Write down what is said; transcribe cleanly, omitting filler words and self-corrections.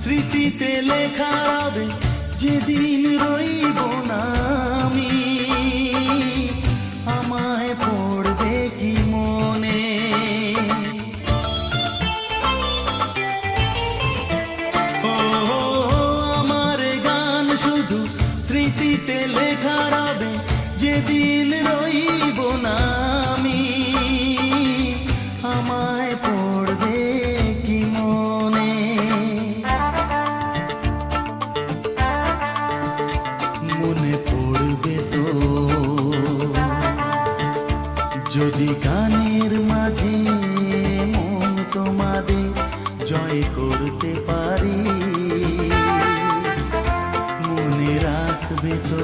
স্মৃতিতে লেখা হবে যেদিন রইব না আমি, আমায় পড়বে কি মনে। ও আমার গান শুধু স্মৃতিতে লেখা হবে যেদিন রইব না আমি, আমায় পড়বে কি মনে। মনে পড়বে তো যদি গানের মাঝে মন তোমাদের জয় করতে পারি, মনে রাখবে তো